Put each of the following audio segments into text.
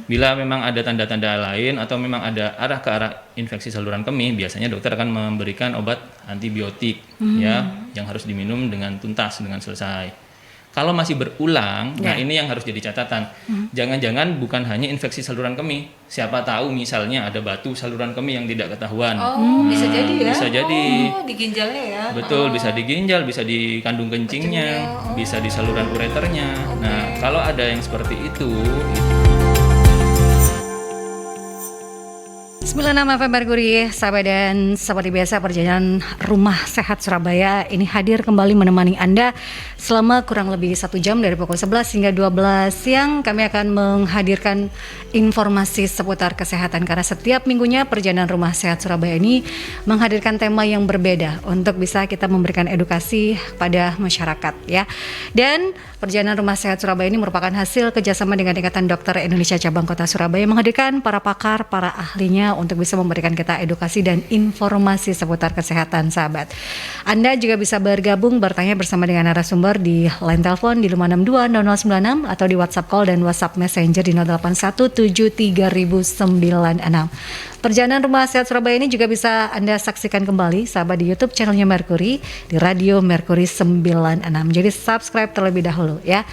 Bila memang ada tanda-tanda lain atau memang ada arah ke arah infeksi saluran kemih, biasanya dokter akan memberikan obat antibiotik ya yang harus diminum dengan tuntas, dengan selesai. Kalau masih berulang, nah ini yang harus jadi catatan. Jangan-jangan bukan hanya infeksi saluran kemih. Siapa tahu misalnya ada batu saluran kemih yang tidak ketahuan. Bisa jadi ya. Bisa jadi. Di ginjalnya ya. Betul, bisa di ginjal, bisa di kandung kencingnya, bisa di saluran ureternya. Nah, kalau ada yang seperti itu. 96 FM Merkuri, sahabat dan seperti biasa perjalanan Rumah Sehat Surabaya ini hadir kembali menemani Anda selama kurang lebih 1 jam dari pukul 11 hingga 12 siang. Kami akan menghadirkan informasi seputar kesehatan karena setiap minggunya perjalanan Rumah Sehat Surabaya ini menghadirkan tema yang berbeda untuk bisa kita memberikan edukasi pada masyarakat ya. Dan perjalanan Rumah Sehat Surabaya ini merupakan hasil kerjasama dengan Ikatan Dokter Indonesia Cabang Kota Surabaya menghadirkan para pakar, para ahlinya untuk bisa memberikan kita edukasi dan informasi seputar kesehatan sahabat. Anda juga bisa bergabung bertanya bersama dengan narasumber di line telepon di 5620096 atau di WhatsApp call dan WhatsApp Messenger di 08173096. Perjalanan Rumah Sehat Surabaya ini juga bisa Anda saksikan kembali sahabat di YouTube channelnya Merkuri di Radio Merkuri 96. Jadi subscribe terlebih dahulu ya.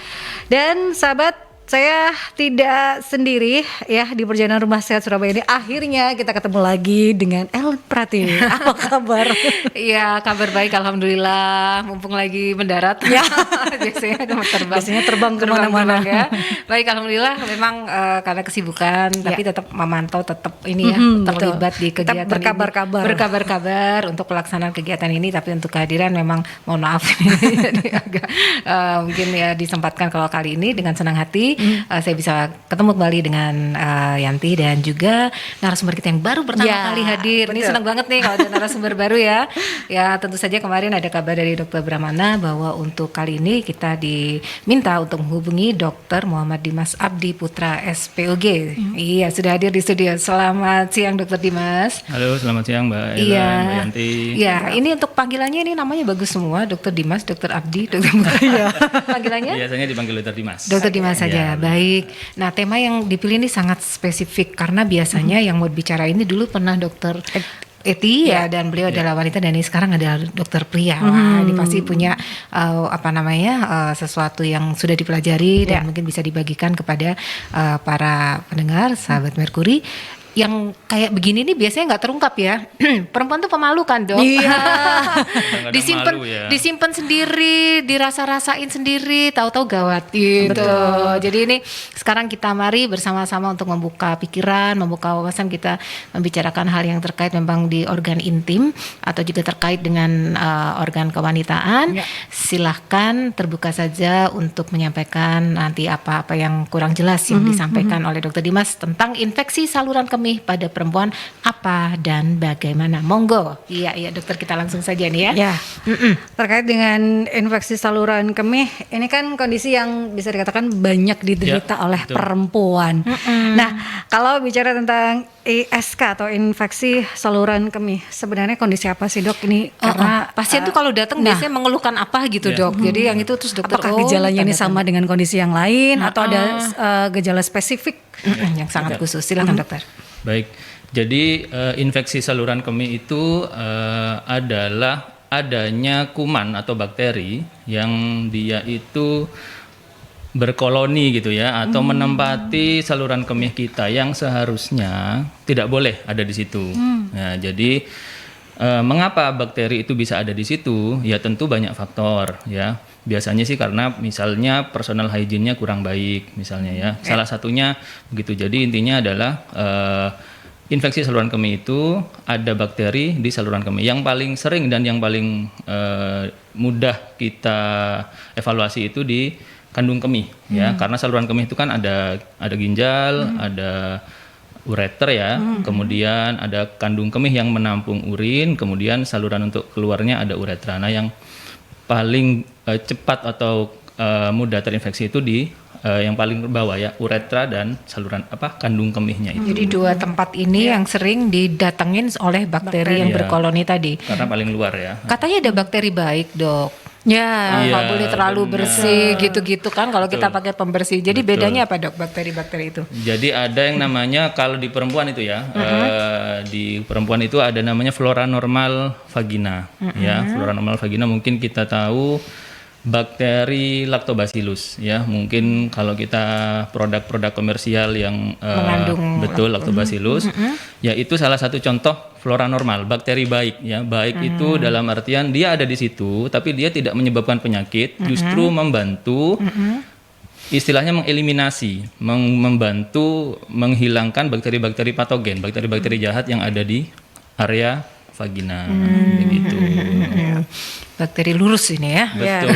Dan sahabat, saya tidak sendiri ya di perjalanan Rumah Sehat Surabaya ini. Akhirnya kita ketemu lagi dengan Ellen Pratiwi. Apa kabar? Iya, kabar baik alhamdulillah. Mumpung lagi mendarat ya. Biasanya terbang kemana-mana ya. Baik alhamdulillah. Memang karena kesibukan, tapi tetap memantau, tetap ini ya terlibat di kegiatan berkabar-kabar untuk pelaksanaan kegiatan ini. Tapi untuk kehadiran memang mohon maaf jadi agak mungkin ya disempatkan kalau kali ini dengan senang hati. Saya bisa ketemu kembali dengan Yanti dan juga narasumber kita yang baru pertama kali hadir. Betul. Ini senang banget nih kalau ada narasumber baru ya. Ya tentu saja kemarin ada kabar dari Dr. Brahmana bahwa untuk kali ini kita diminta untuk menghubungi Dr. Muhammad Dimas Abdi Putra SPOG. Iya sudah hadir di studio. Selamat siang Dr. Dimas. Halo, selamat siang Mbak Ella, Mbak Yanti. Iya, ini untuk panggilannya ini namanya bagus semua, Dr. Dimas, Dr. Abdi, Dr. Putra. Panggilannya? Biasanya dipanggil Dr. Dimas. Dr. Dimas saja. Baik. Nah, tema yang dipilih ini sangat spesifik karena biasanya yang mau bicara ini dulu pernah Dokter Eti ya, dan beliau adalah wanita dan ini sekarang adalah dokter pria. Wah, ini pasti punya sesuatu yang sudah dipelajari dan mungkin bisa dibagikan kepada para pendengar sahabat Merkuri. Yang kayak begini nih biasanya nggak terungkap ya. Perempuan tuh pemalu kan dok. Iya. disimpan sendiri, dirasa-rasain sendiri, tahu-tahu gawat gitu. Betul. Jadi ini sekarang kita mari bersama-sama untuk membuka pikiran, membuka wawasan, kita membicarakan hal yang terkait memang di organ intim atau juga terkait dengan organ kewanitaan. Silahkan terbuka saja untuk menyampaikan nanti apa-apa yang kurang jelas yang disampaikan oleh Dr. Dimas tentang infeksi saluran kemih pada perempuan apa dan bagaimana. Monggo. Iya dokter, kita langsung saja nih ya. Terkait dengan infeksi saluran kemih, ini kan kondisi yang bisa dikatakan banyak diderita oleh perempuan. Nah, kalau bicara tentang ISK atau infeksi saluran kemih, sebenarnya kondisi apa sih dok ini? Karena pasien tuh kalau datang biasanya mengeluhkan apa gitu dok. Jadi yang itu terus dokter apakah gejalanya ini sama dengan kondisi yang lain atau ada gejala spesifik yang sangat khusus? Silakan dokter. Baik, jadi infeksi saluran kemih itu adalah adanya kuman atau bakteri yang dia itu berkoloni gitu ya, atau menempati saluran kemih kita yang seharusnya tidak boleh ada di situ. Nah, jadi mengapa bakteri itu bisa ada di situ? Ya tentu banyak faktor ya. Biasanya sih karena misalnya personal hygiene-nya kurang baik misalnya ya. Salah satunya begitu. Jadi intinya adalah infeksi saluran kemih itu ada bakteri di saluran kemih. Yang paling sering dan yang paling mudah kita evaluasi itu di kandung kemih ya. Karena saluran kemih itu kan ada ginjal, ada ureter ya, kemudian ada kandung kemih yang menampung urin, kemudian saluran untuk keluarnya ada uretra. Nah, yang paling cepat atau mudah terinfeksi itu di yang paling bawah ya, uretra dan saluran kandung kemihnya itu. Jadi dua tempat ini yang sering didatengin oleh bakteri yang berkoloni tadi. Karena paling luar ya. Katanya ada bakteri baik dok. Ya, Iya, nggak boleh terlalu benar. bersih gitu-gitu kan kalau kita Betul. pakai pembersih. Jadi Betul. bedanya apa dok bakteri-bakteri itu? Jadi ada yang namanya kalau di perempuan itu ya, di perempuan itu ada namanya flora normal vagina, ya flora normal vagina mungkin kita tahu bakteri lactobacillus, ya mungkin kalau kita produk-produk komersial yang Mengandung betul lactobacillus, ya itu salah satu contoh flora normal, bakteri baik, ya baik itu dalam artian dia ada di situ, tapi dia tidak menyebabkan penyakit, justru membantu istilahnya mengeliminasi, membantu menghilangkan bakteri-bakteri patogen, bakteri-bakteri jahat yang ada di area vagina, begitu. Bakteri lurus ini ya. Betul.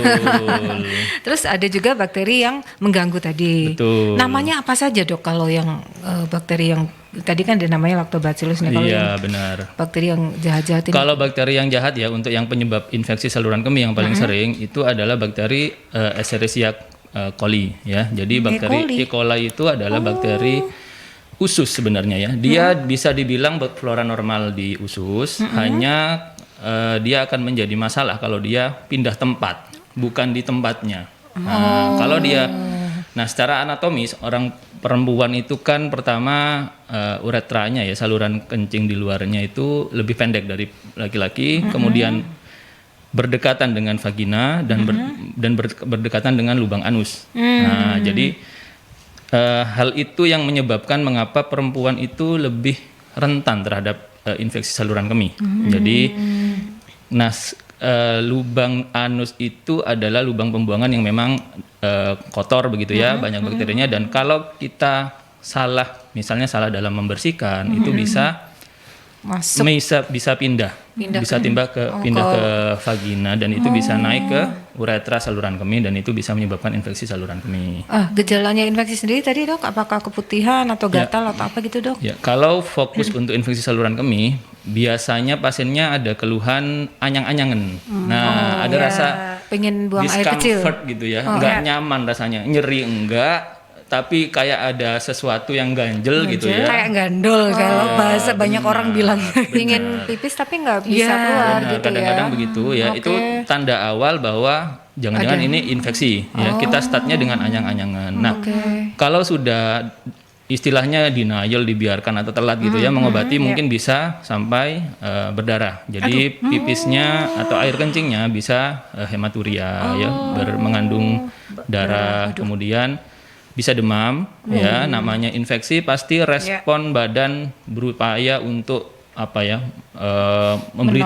Terus ada juga bakteri yang mengganggu tadi. Betul. Namanya apa saja dok kalau yang bakteri yang tadi kan ada namanya lactobacillus nih. Kalau Iya, yang benar. bakteri yang jahat-jahat ini. Kalau bakteri yang jahat ya untuk yang penyebab infeksi saluran kemih yang paling sering itu adalah bakteri Escherichia coli ya. Jadi bakteri coli. E. coli itu adalah bakteri usus sebenarnya ya. Dia bisa dibilang flora normal di usus, hanya dia akan menjadi masalah kalau dia pindah tempat, bukan di tempatnya. Nah, kalau dia secara anatomis orang perempuan itu kan pertama uretranya ya, saluran kencing di luarnya itu lebih pendek dari laki-laki, kemudian berdekatan dengan vagina dan berdekatan dengan lubang anus. Nah, jadi hal itu yang menyebabkan mengapa perempuan itu lebih rentan terhadap infeksi saluran kemih. Jadi, lubang anus itu adalah lubang pembuangan yang memang kotor begitu ya, banyak bakterinya. Dan kalau kita misalnya salah dalam membersihkan, itu bisa masuk bisa pindah ke vagina dan itu bisa naik ke uretra saluran kemih dan itu bisa menyebabkan infeksi saluran kemih. Gejalanya infeksi sendiri tadi dok, apakah keputihan atau gatal atau apa gitu dok? Ya, kalau fokus untuk infeksi saluran kemih, biasanya pasiennya ada keluhan anyang-anyangan. Ada rasa pengen buang air kecil. discomfort gitu ya, nggak nyaman rasanya, nyeri enggak, tapi kayak ada sesuatu yang ganjel gitu ya. Kayak gandol kalau bahasa banyak orang bilang. Pingin pipis tapi nggak bisa keluar Benar, gitu kadang-kadang ya. begitu ya. Itu tanda awal bahwa jangan-jangan ini infeksi ya. Kita startnya dengan anyang-anyangan. Nah, kalau sudah istilahnya denial, dibiarkan atau telat gitu ya mengobati, mungkin bisa sampai berdarah. Jadi pipisnya atau air kencingnya bisa hematuria ya, mengandung darah. Kemudian bisa demam ya, namanya infeksi pasti respon badan berupaya untuk memberi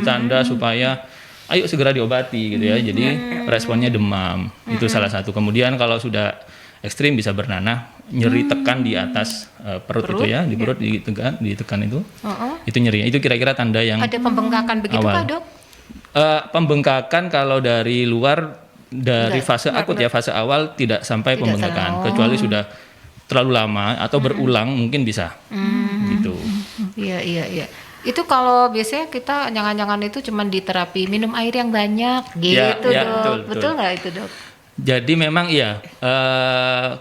tanda supaya ayo segera diobati gitu ya. Jadi responnya demam, itu salah satu. Kemudian kalau sudah ekstrim bisa bernanah, nyeri tekan di atas perut itu ya, di perut ditekan itu nyeri. Itu kira-kira tanda yang Ada pembengkakan begitu awal. Pak dok? Pembengkakan kalau dari luar, dari fase akut ya, fase awal tidak sampai pembengkakan, kecuali sudah terlalu lama atau berulang mungkin bisa gitu. Iya. Itu kalau biasanya kita jangan-jangan itu cuma di terapi minum air yang banyak gitu Ya, dok. betul. Betul nggak itu dok? Jadi memang iya,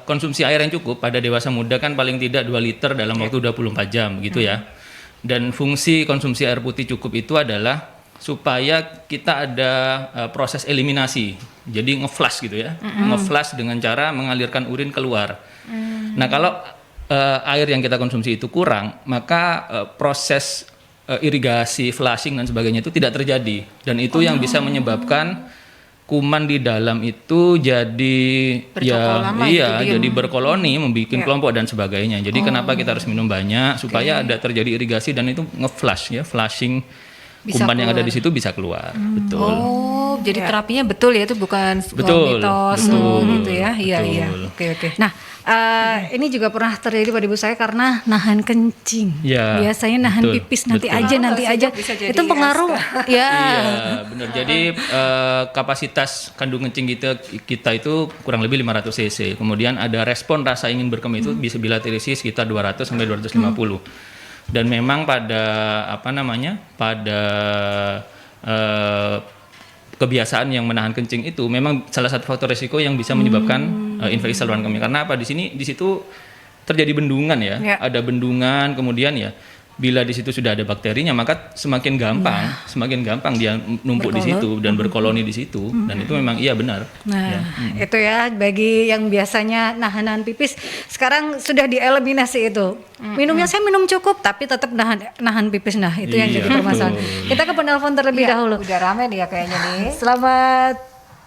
konsumsi air yang cukup pada dewasa muda kan paling tidak 2 liter dalam waktu 24 jam gitu ya. Dan fungsi konsumsi air putih cukup itu adalah supaya kita ada proses eliminasi. Jadi nge-flush gitu ya. Nge-flush dengan cara mengalirkan urin keluar. Nah, kalau air yang kita konsumsi itu kurang, maka proses irigasi, flushing dan sebagainya itu tidak terjadi. Dan itu yang bisa menyebabkan kuman di dalam itu jadi jadi berkoloni, membuat kelompok dan sebagainya. Jadi kenapa kita harus minum banyak supaya ada terjadi irigasi dan itu nge-flush ya, flushing Bisa kuman yang ada keluar. di situ bisa keluar. Betul. Oh, jadi terapinya betul ya, itu bukan Betul, mitos betul, gitu ya. Iya. betul. Oke. Nah, ini juga pernah terjadi pada ibu saya karena nahan kencing. Ya, Biasanya nahan betul, pipis nanti betul. aja. Bisa jadi Itu pengaruh ya. Iya, benar. Jadi kapasitas kandung kencing kita itu kurang lebih 500 cc. Kemudian ada respon rasa ingin berkemih itu bisa bila terisi sekitar 200 sampai 250. Dan memang pada kebiasaan yang menahan kencing itu memang salah satu faktor risiko yang bisa menyebabkan infeksi saluran kemih. Karena apa? Di situ terjadi bendungan ya. Ada bendungan, kemudian ya bila di situ sudah ada bakterinya, maka semakin gampang dia numpuk di situ dan berkoloni di situ. Dan itu memang iya benar. Nah, itu ya bagi yang biasanya nahan pipis, sekarang sudah dieliminasi itu. Minumnya saya minum cukup, tapi tetap nahan pipis. Nah, itu yang jadi permasalahan. Kita ke penelpon terlebih dahulu. Udah rame dia kayaknya nih. Selamat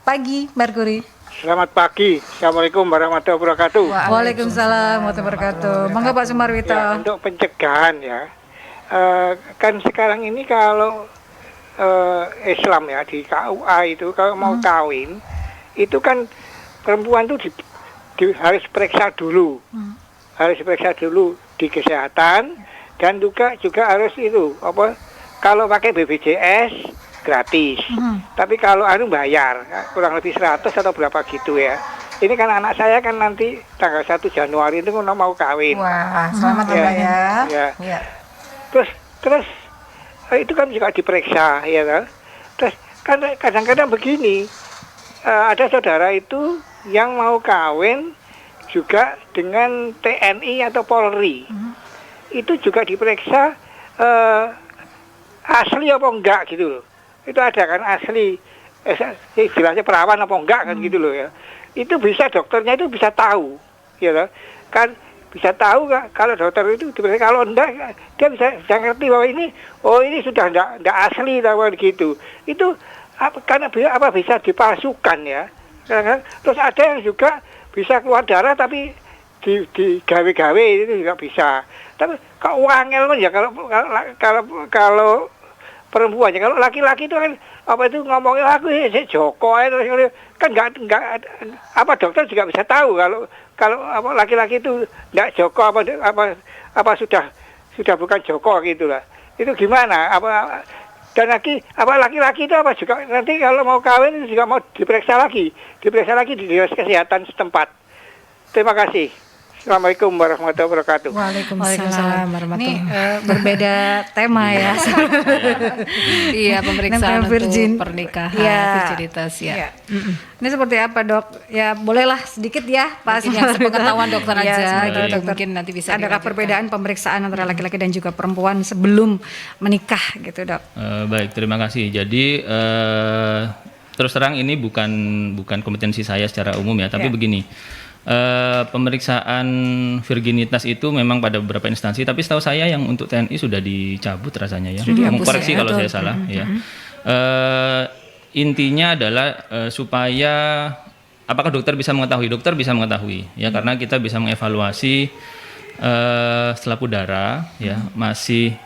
pagi, Merkuri. Selamat pagi, Assalamualaikum warahmatullahi wabarakatuh. Waalaikumsalam warahmatullahi wabarakatuh. Monggo Pak Sumarwito. Ya, untuk pencegahan ya, kan sekarang ini kalau Islam ya di KUA itu kalau mau kawin itu kan perempuan itu harus periksa dulu, harus periksa dulu di kesehatan dan juga harus itu apa kalau pakai BPJS gratis, tapi kalau bayar kurang lebih 100 atau berapa gitu ya. Ini kan anak saya kan nanti tanggal 1 Januari itu mau kawin. Wah, selamat ya, Mbak ya. Ya. Terus itu kan juga diperiksa ya kan. Terus kan kadang-kadang begini, ada saudara itu yang mau kawin juga dengan TNI atau Polri. Itu juga diperiksa asli apa enggak gitu loh. Itu ada kan asli istilahnya perawan apa enggak kan gitu loh ya. Itu bisa dokternya itu bisa tahu ya kan bisa tahu kalau dokter itu kalau enggak dia bisa ngerti bahwa ini sudah enggak asli atau gitu. Itu karena bisa dipalsukan ya. Terus ada yang juga bisa keluar darah tapi digawe-gawe itu juga bisa. Tapi kalau wangel ya kalau perempuan ya, kalau laki-laki itu kan ngomongnya aku Joko kan enggak dokter juga bisa tahu kalau laki-laki itu enggak Joko apa sudah bukan Joko gitulah. Itu gimana? Dan laki-laki itu juga nanti kalau mau kawin juga mau diperiksa lagi di dinas kesehatan setempat. Terima kasih. Assalamualaikum warahmatullahi wabarakatuh. Waalaikumsalam warahmatullahi Ini berbeda tema ya. Iya, pemeriksaan virgin. untuk pernikahan, virginitas ya. Ini seperti apa, Dok? Ya, bolehlah sedikit ya, Pak. Yang sepengetahuan dokter aja gitu. dokter. Mungkin nanti bisa adakah perbedaan pemeriksaan antara laki-laki dan juga perempuan sebelum menikah gitu, Dok? Baik, terima kasih. Jadi terus terang ini bukan kompetensi saya secara umum ya, tapi begini. Pemeriksaan virginitas itu memang pada beberapa instansi, tapi setahu saya yang untuk TNI sudah dicabut rasanya ya. Mengkoreksi kalau saya salah ya. Intinya adalah supaya apakah dokter bisa mengetahui? Dokter bisa mengetahui ya, karena kita bisa mengevaluasi selaput darah ya masih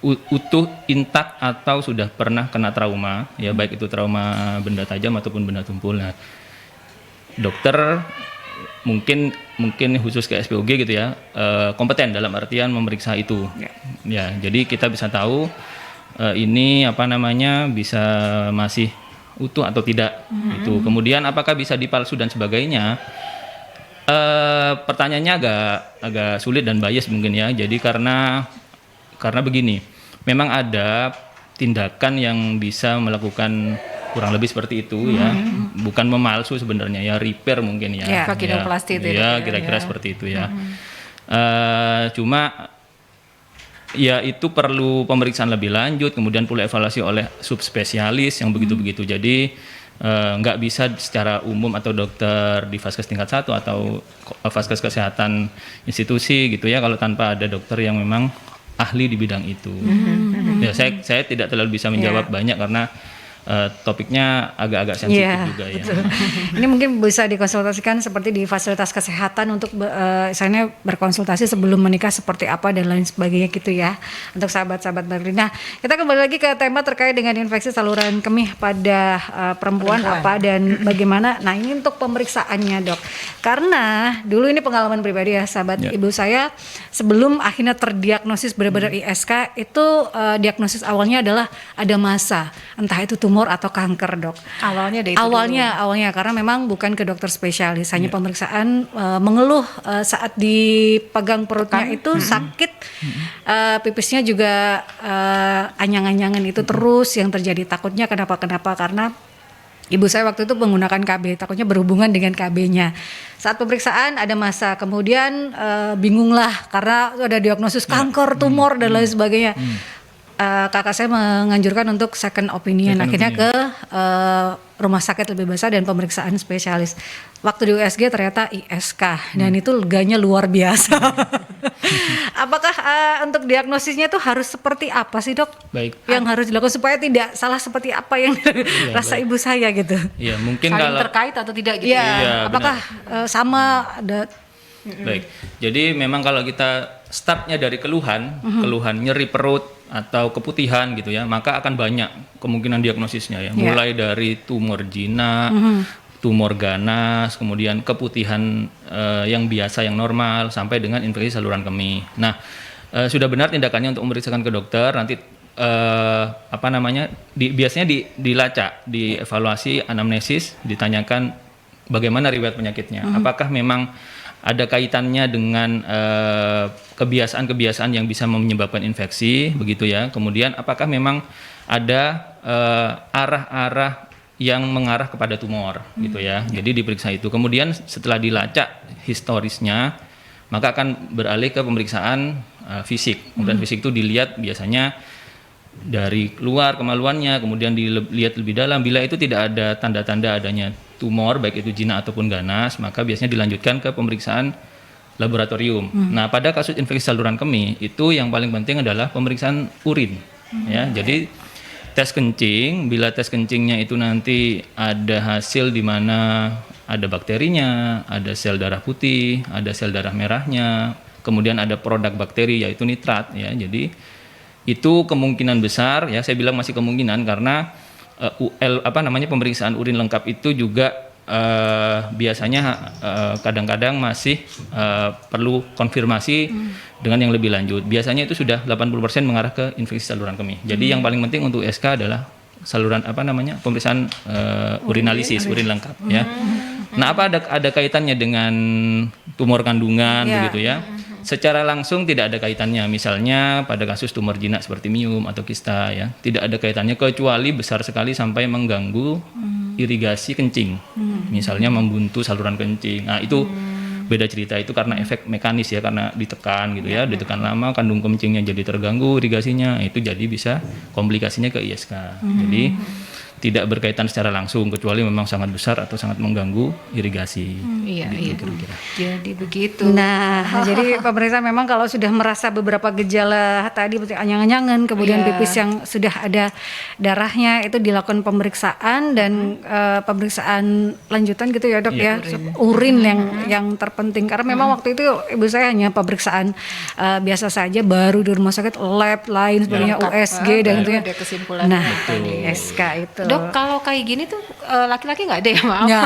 utuh, intak atau sudah pernah kena trauma ya, baik itu trauma benda tajam ataupun benda tumpul. Nah, dokter mungkin khusus ke SPOG gitu ya, kompeten dalam artian memeriksa itu. Ya, jadi kita bisa tahu ini bisa masih utuh atau tidak. Itu. Kemudian apakah bisa dipalsu dan sebagainya? Pertanyaannya agak sulit dan bias mungkin ya. Jadi karena begini, memang ada tindakan yang bisa melakukan kurang lebih seperti itu ya, bukan memalsu sebenarnya ya, repair mungkin ya, vaginoplasti itu ya, kira-kira seperti itu ya. Cuma ya itu perlu pemeriksaan lebih lanjut, kemudian perlu evaluasi oleh subspesialis yang begitu-begitu. Jadi nggak bisa secara umum atau dokter di vaskes tingkat 1 atau vaskes kesehatan institusi gitu ya, kalau tanpa ada dokter yang memang ahli di bidang itu. Ya, saya tidak terlalu bisa menjawab banyak karena topiknya agak-agak sensitif juga ya. Ini mungkin bisa dikonsultasikan seperti di fasilitas kesehatan untuk misalnya berkonsultasi sebelum menikah seperti apa dan lain sebagainya gitu ya, untuk sahabat-sahabat Merkuri. Nah, kita kembali lagi ke tema terkait dengan infeksi saluran kemih pada perempuan apa dan bagaimana. Nah, ini untuk pemeriksaannya, Dok. Karena dulu ini pengalaman pribadi ya, sahabat ibu saya sebelum akhirnya terdiagnosis benar-benar ISK itu diagnosis awalnya adalah ada massa, entah itu tumor atau kanker, Dok. Awalnya dari itu awalnya karena memang bukan ke dokter spesialis, hanya pemeriksaan mengeluh saat dipegang perutnya itu sakit, pipisnya juga anyang-anyangan itu terus yang terjadi. Takutnya kenapa karena Ibu saya waktu itu menggunakan KB, takutnya berhubungan dengan KB-nya. Saat pemeriksaan ada masa, kemudian bingung lah karena ada diagnosis kanker, tumor dan lain sebagainya. Kakak saya menganjurkan untuk second opinion, akhirnya ke rumah sakit lebih besar dan pemeriksaan spesialis. Waktu di USG ternyata ISK dan itu leganya luar biasa. Apakah untuk diagnosisnya itu harus seperti apa sih dok? Baik. Yang harus dilakukan supaya tidak salah seperti apa yang rasa ibu saya gitu. Iya, mungkin Saling kalau terkait atau tidak gitu? Iya, apakah sama ada? Baik. Jadi memang kalau kita startnya dari keluhan nyeri perut atau keputihan gitu ya, maka akan banyak kemungkinan diagnosisnya ya. Mulai dari tumor jinak, tumor ganas, kemudian keputihan yang biasa yang normal sampai dengan infeksi saluran kemih. Nah, sudah benar tindakannya untuk memeriksakan ke dokter, nanti biasanya dilacak, dievaluasi anamnesis, ditanyakan bagaimana riwayat penyakitnya. Apakah memang ada kaitannya dengan kebiasaan-kebiasaan yang bisa menyebabkan infeksi, begitu ya. Kemudian apakah memang ada arah-arah yang mengarah kepada tumor, gitu ya. Jadi diperiksa itu. Kemudian setelah dilacak historisnya, maka akan beralih ke pemeriksaan fisik. Kemudian fisik itu dilihat biasanya dari luar kemaluannya, kemudian dilihat lebih dalam. Bila itu tidak ada tanda-tanda adanya tumor, baik itu jinak ataupun ganas, maka biasanya dilanjutkan ke pemeriksaan laboratorium. Nah, pada kasus infeksi saluran kemih itu yang paling penting adalah pemeriksaan urin. Ya, jadi tes kencing, bila tes kencingnya itu nanti ada hasil di mana ada bakterinya, ada sel darah putih, ada sel darah merahnya, kemudian ada produk bakteri yaitu nitrat ya. Jadi itu kemungkinan besar ya, saya bilang masih kemungkinan karena pemeriksaan urin lengkap itu juga biasanya kadang-kadang masih perlu konfirmasi dengan yang lebih lanjut. Biasanya itu sudah 80% mengarah ke infeksi saluran kemih. Jadi yang paling penting untuk SK adalah saluran pemeriksaan urinalisis, urin lengkap ya. Nah, apa ada kaitannya dengan tumor kandungan begitu ya? Secara langsung tidak ada kaitannya, misalnya pada kasus tumor jinak seperti miom atau kista ya, tidak ada kaitannya kecuali besar sekali sampai mengganggu irigasi kencing, misalnya membuntu saluran kencing. Nah itu beda cerita, itu karena efek mekanis ya, karena ditekan gitu ya, ditekan lama kandung kencingnya jadi terganggu irigasinya, itu jadi bisa komplikasinya ke ISK. Jadi tidak berkaitan secara langsung kecuali memang sangat besar atau sangat mengganggu irigasi. Iya. Kira-kira. Jadi begitu. Nah, jadi pemeriksa memang kalau sudah merasa beberapa gejala tadi seperti anyang-anyangan, kemudian pipis yang sudah ada darahnya, itu dilakukan pemeriksaan dan pemeriksaan lanjutan gitu ya dok ya, urin yang terpenting karena memang waktu itu ibu saya hanya pemeriksaan biasa saja, baru di rumah sakit lab lain sebagainya, USG dan itu ya. Ada kesimpulan. Nah, SK itu. Dok, kalau kayak gini tuh laki-laki nggak ada ya, maaf. Ya.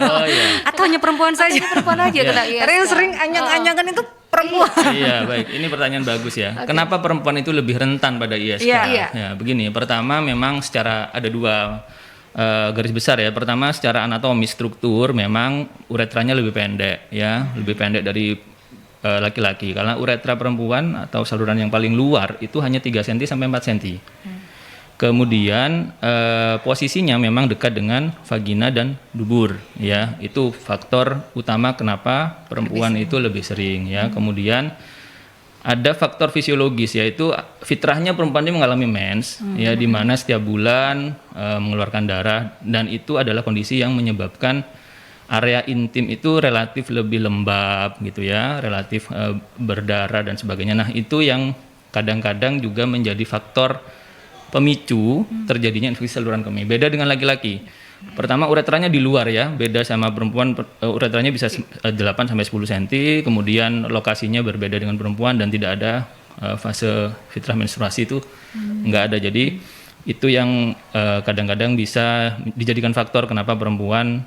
Oh iya. Atau hanya perempuan saja? Perempuan aja kena ISK. Karena yang sering anyang-anyangan itu perempuan. Iya, baik. Ini pertanyaan bagus ya. Kenapa perempuan itu lebih rentan pada ISK? Iya. Ya, begini. Pertama, memang secara ada dua garis besar ya. Pertama, secara anatomi struktur memang uretranya lebih pendek ya, lebih pendek dari laki-laki. Karena uretra perempuan atau saluran yang paling luar itu hanya 3 cm sampai 4 cm. Kemudian posisinya memang dekat dengan vagina dan dubur ya, itu faktor utama kenapa perempuan itu lebih sering ya. Kemudian ada faktor fisiologis, yaitu fitrahnya perempuan ini mengalami mens ya, di mana setiap bulan mengeluarkan darah, dan itu adalah kondisi yang menyebabkan area intim itu relatif lebih lembab gitu ya, relatif berdarah dan sebagainya. Nah, itu yang kadang-kadang juga menjadi faktor pemicu terjadinya infeksi saluran kemih. Beda dengan laki-laki. Pertama, uretranya di luar ya, beda sama perempuan, uretranya bisa 8 sampai 10 cm, kemudian lokasinya berbeda dengan perempuan dan tidak ada fase fitrah menstruasi itu enggak ada. Jadi itu yang kadang-kadang bisa dijadikan faktor kenapa perempuan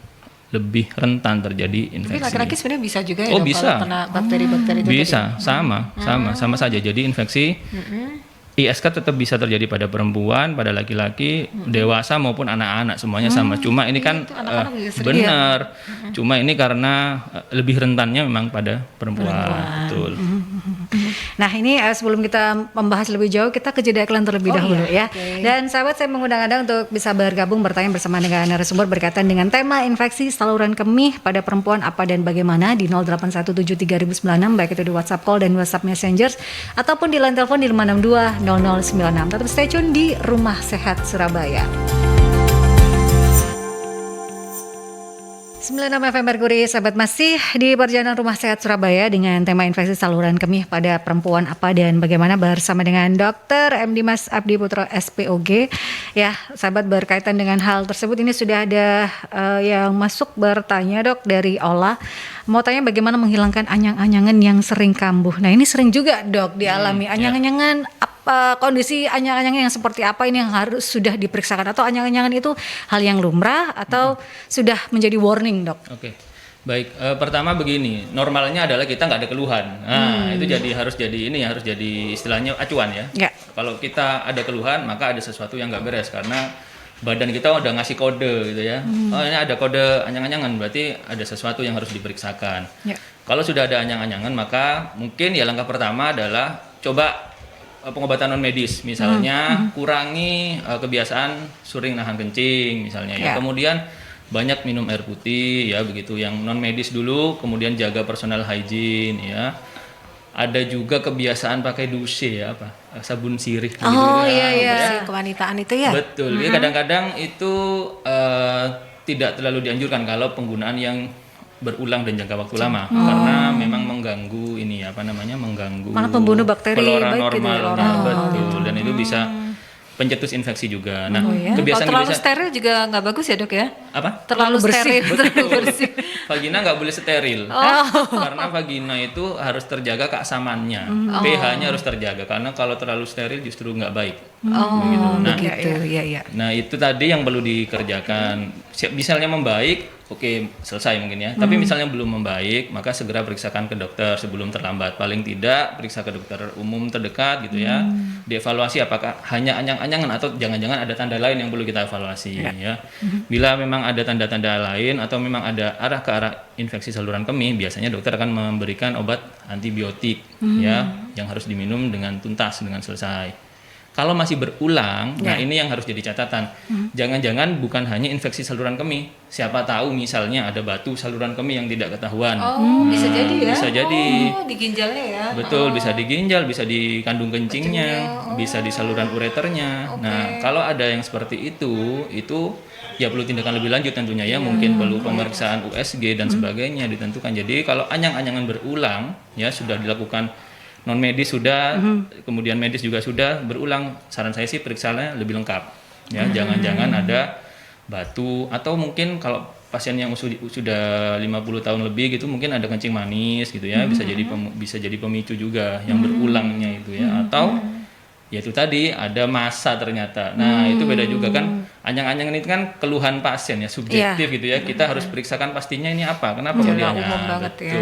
lebih rentan terjadi infeksi. Tapi laki-laki sebenarnya bisa juga ya, dok, bisa. Kalau kena bakteri-bakteri itu. Bisa, sama saja. Jadi infeksi ISK tetap bisa terjadi pada perempuan, pada laki-laki, dewasa maupun anak-anak, semuanya sama. Cuma ini kan benar. Cuma ini karena lebih rentannya memang pada perempuan. Betul. Nah ini sebelum kita membahas lebih jauh, kita ke jeda iklan terlebih dahulu ya. Dan sahabat, saya mengundang Anda untuk bisa bergabung bertanya bersama dengan narasumber berkaitan dengan tema infeksi saluran kemih pada perempuan apa dan bagaimana di 08173096, baik itu di WhatsApp call dan WhatsApp Messenger ataupun di line telepon di 5620096. Tetap stay tune di Rumah Sehat Surabaya. 96 FM Merkuri, sahabat, masih di perjalanan Rumah Sehat Surabaya dengan tema infeksi saluran kemih pada perempuan apa dan bagaimana bersama dengan Dr. M. Dimas Abdi Putro SPOG. Ya, sahabat, berkaitan dengan hal tersebut ini sudah ada yang masuk bertanya, Dok, dari Ola. Mau tanya bagaimana menghilangkan anyang-anyangan yang sering kambuh. Nah, ini sering juga, Dok, dialami anyang-anyangan. Kondisi anyang-anyangan yang seperti apa ini yang harus sudah diperiksakan, atau anyang-anyangan itu hal yang lumrah atau sudah menjadi warning, Dok? Oke. Baik, pertama begini, normalnya adalah kita nggak ada keluhan. Nah, itu harus jadi istilahnya acuan ya. Kalau kita ada keluhan, maka ada sesuatu yang nggak beres karena badan kita udah ngasih kode gitu ya. Oh, ini ada kode anyang-anyangan, berarti ada sesuatu yang harus diperiksakan. Kalau sudah ada anyang-anyangan, maka mungkin ya langkah pertama adalah coba pengobatan non medis, misalnya kurangi kebiasaan sering nahan kencing misalnya ya. Kemudian banyak minum air putih ya, begitu yang non medis dulu, kemudian jaga personal hygiene ya. Ada juga kebiasaan pakai douche ya, sabun sirih gitu. Bersih kewanitaan itu ya. Betul. Ya, kadang-kadang itu tidak terlalu dianjurkan kalau penggunaan yang berulang dan jangka waktu lama, karena memang mengganggu mengganggu malah pembunuh bakteri flora baik normalnya, betul, dan itu bisa pencetus infeksi juga. Nah, kebiasaan kalau terlalu steril juga nggak bagus ya, Dok ya? Apa? Terlalu steril, terlalu bersih. Vagina nggak boleh steril, karena vagina itu harus terjaga keasamannya, pH-nya harus terjaga, karena kalau terlalu steril justru nggak baik. Nah, itu tadi yang perlu dikerjakan. Misalnya membaik, oke, selesai mungkin ya. Tapi misalnya belum membaik, maka segera periksakan ke dokter sebelum terlambat. Paling tidak periksa ke dokter umum terdekat gitu ya. Dievaluasi apakah hanya anyang-anyangan atau jangan-jangan ada tanda lain yang perlu kita evaluasi ya. Bila memang ada tanda-tanda lain atau memang ada arah ke arah infeksi saluran kemih, biasanya dokter akan memberikan obat antibiotik ya, yang harus diminum dengan tuntas, dengan selesai. Kalau masih berulang, nah ini yang harus jadi catatan. Jangan-jangan bukan hanya infeksi saluran kemih. Siapa tahu misalnya ada batu saluran kemih yang tidak ketahuan. Bisa jadi ya. Bisa jadi. Di ginjalnya ya. Betul, bisa di ginjal, bisa di kandung kencingnya, bisa di saluran ureternya. Nah, kalau ada yang seperti itu ya perlu tindakan lebih lanjut tentunya ya. Mungkin perlu pemeriksaan USG dan sebagainya ditentukan. Jadi kalau anyang-anyangan berulang, ya sudah dilakukan non medis sudah, kemudian medis juga sudah berulang, saran saya sih periksanya lebih lengkap ya. Jangan-jangan ada batu, atau mungkin kalau pasien yang sudah 50 tahun lebih gitu mungkin ada kencing manis gitu ya, bisa jadi pemicu juga yang berulangnya itu ya. Atau ya itu tadi ada massa ternyata. Nah, itu beda juga kan. Anyang-anyangan itu kan keluhan pasien ya, subjektif gitu ya. Kita harus periksakan pastinya ini apa, kenapa dia umum banget ya.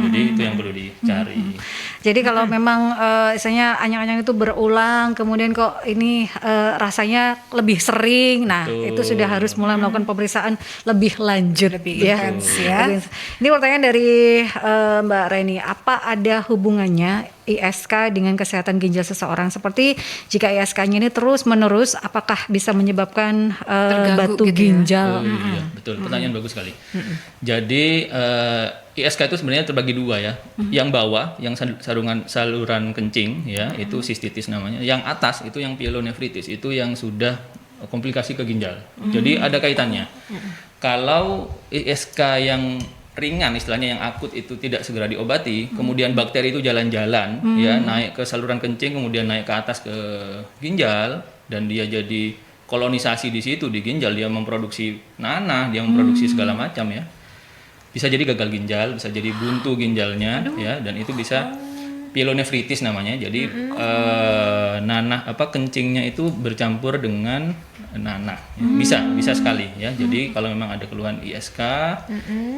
Jadi itu yang perlu dicari. Jadi kalau memang misalnya anyang-anyang itu berulang, kemudian kok ini rasanya lebih sering, nah itu sudah harus mulai melakukan pemeriksaan lebih lanjut, lebih intens ya. Ini pertanyaan dari Mbak Reni, apa ada hubungannya ISK dengan kesehatan ginjal seseorang? Seperti jika ISK-nya ini terus-menerus, apakah bisa menyebabkan batu gitu ginjal? Iya, betul. Pertanyaan bagus sekali. Jadi ISK itu sebenarnya terbagi dua ya. Yang bawah, yang saluran kencing ya, itu sistitis namanya. Yang atas itu yang pyelonefritis, itu yang sudah komplikasi ke ginjal. Jadi ada kaitannya. Kalau ISK yang ringan, istilahnya yang akut itu tidak segera diobati, kemudian bakteri itu jalan-jalan ya, naik ke saluran kencing, kemudian naik ke atas ke ginjal, dan dia jadi kolonisasi di situ di ginjal, dia memproduksi nanah, dia memproduksi segala macam ya. Bisa jadi gagal ginjal, bisa jadi buntu ginjalnya ya, dan itu bisa pyelonefritis namanya. Jadi nanah kencingnya itu bercampur dengan nanah. Ya. Bisa sekali ya. Jadi kalau memang ada keluhan ISK,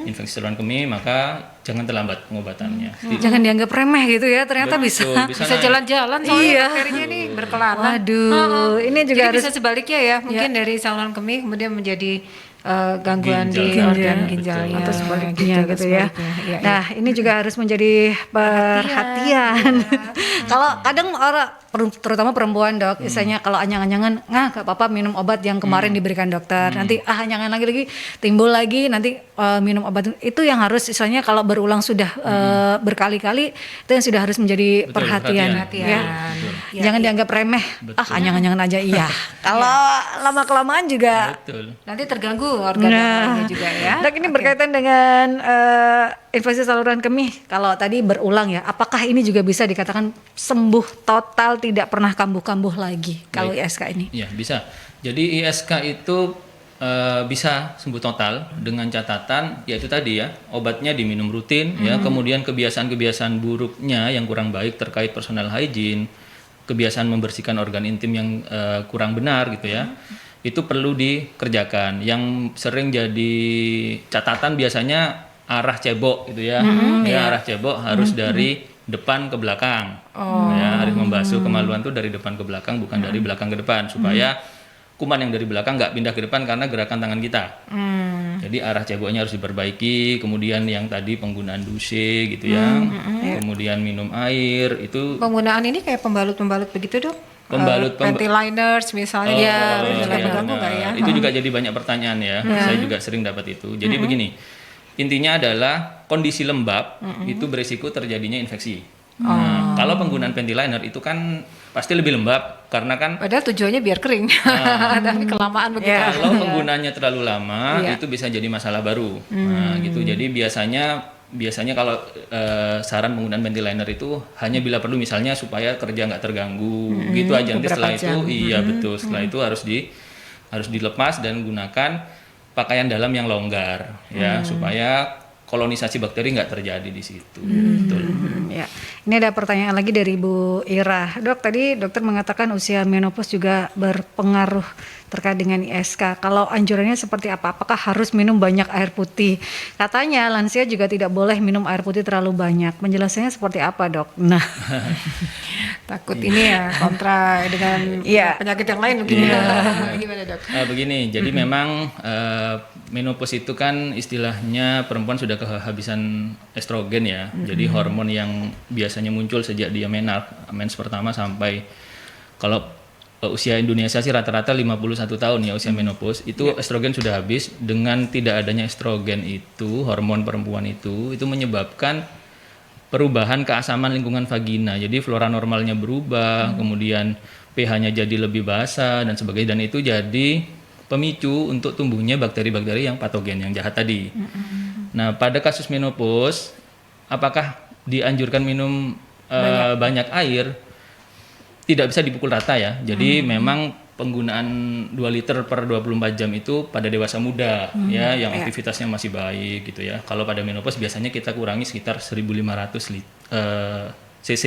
infeksi saluran kemih, maka jangan terlambat pengobatannya. Jangan dianggap remeh gitu ya. Ternyata Betul, bisa jalan-jalan soalnya bakterinya nih berkelana. Waduh, ini juga jadi harus bisa sebaliknya ya. Mungkin dari saluran kemih kemudian menjadi gangguan di Ginjal. organ Betul. ginjalnya atau sebaliknya gitu ya. sebaliknya. Nah, ini juga harus menjadi perhatian. Kalau kadang orang terutama perempuan, Dok, misalnya kalau anyang-anyangan, gak apa-apa minum obat yang kemarin diberikan dokter. Nanti anyangan lagi timbul lagi, nanti minum obat itu yang harus misalnya kalau berulang sudah berkali-kali itu yang sudah harus menjadi Betul, perhatian. perhatian. Ya. Betul. Jangan dianggap remeh. Anyang-anyangan aja iya. Kalau lama-kelamaan juga Betul. Nanti terganggu organ-organnya juga ya. Dok, ini berkaitan dengan infeksi saluran kemih. Kalau tadi berulang ya, apakah ini juga bisa dikatakan sembuh total, tidak pernah kambuh-kambuh lagi kalau Baik. ISK ini? Iya, bisa. Jadi ISK itu bisa sembuh total dengan catatan yaitu tadi ya, obatnya diminum rutin ya, kemudian kebiasaan-kebiasaan buruknya yang kurang baik terkait personal hygiene, kebiasaan membersihkan organ intim yang kurang benar gitu ya. Itu perlu dikerjakan. Yang sering jadi catatan biasanya arah cebok gitu ya. Arah cebok harus dari depan ke belakang. Ya, harus membasuh kemaluan tuh dari depan ke belakang, bukan dari belakang ke depan, supaya kuman yang dari belakang nggak pindah ke depan karena gerakan tangan kita. Jadi arah ceboknya harus diperbaiki. Kemudian yang tadi penggunaan douche gitu ya. Kemudian minum air itu. Penggunaan ini kayak pembalut-pembalut begitu, Dok? Panty liners misalnya itu juga iya, mengganggu nggak ya? Itu juga jadi banyak pertanyaan ya. Saya juga sering dapat itu. Jadi begini, intinya adalah kondisi lembab itu berisiko terjadinya infeksi. Nah, kalau penggunaan panty liner itu kan pasti lebih lembab karena kan Padahal tujuannya biar kering, tapi kelamaan begitu. kalau penggunaannya terlalu lama itu bisa jadi masalah baru. Nah, gitu. Jadi biasanya kalau saran penggunaan panty liner itu hanya bila perlu, misalnya supaya kerja nggak terganggu gitu aja. Nanti setelah itu betul, setelah itu harus dilepas dan gunakan pakaian dalam yang longgar ya, supaya kolonisasi bakteri nggak terjadi di situ. Betul. Ya. Ini ada pertanyaan lagi dari Bu Ira. Dok, tadi dokter mengatakan usia menopause juga berpengaruh terkait dengan ISK. Kalau anjurannya seperti apa? Apakah harus minum banyak air putih? Katanya lansia juga tidak boleh minum air putih terlalu banyak. Penjelasannya seperti apa, Dok? Nah, Takut ini ya kontra dengan penyakit yang lain mungkin. Gimana, Dok? Begini, jadi memang menopause itu kan istilahnya perempuan sudah kehabisan estrogen ya. Jadi hormon yang biasanya muncul sejak dia mens pertama sampai, kalau usia Indonesia sih rata-rata 51 tahun ya usia menopause, itu estrogen sudah habis. Dengan tidak adanya estrogen itu, hormon perempuan itu menyebabkan perubahan keasaman lingkungan vagina. Jadi flora normalnya berubah, kemudian pH-nya jadi lebih basah dan sebagainya, dan itu jadi pemicu untuk tumbuhnya bakteri-bakteri yang patogen yang jahat tadi. Nah, pada kasus menopause, apakah dianjurkan minum banyak air? Tidak bisa dipukul rata ya. Jadi memang penggunaan 2 liter per 24 jam itu pada dewasa muda ya, yang aktivitasnya masih baik gitu ya. Kalau pada menopause biasanya kita kurangi sekitar 1.500 cc,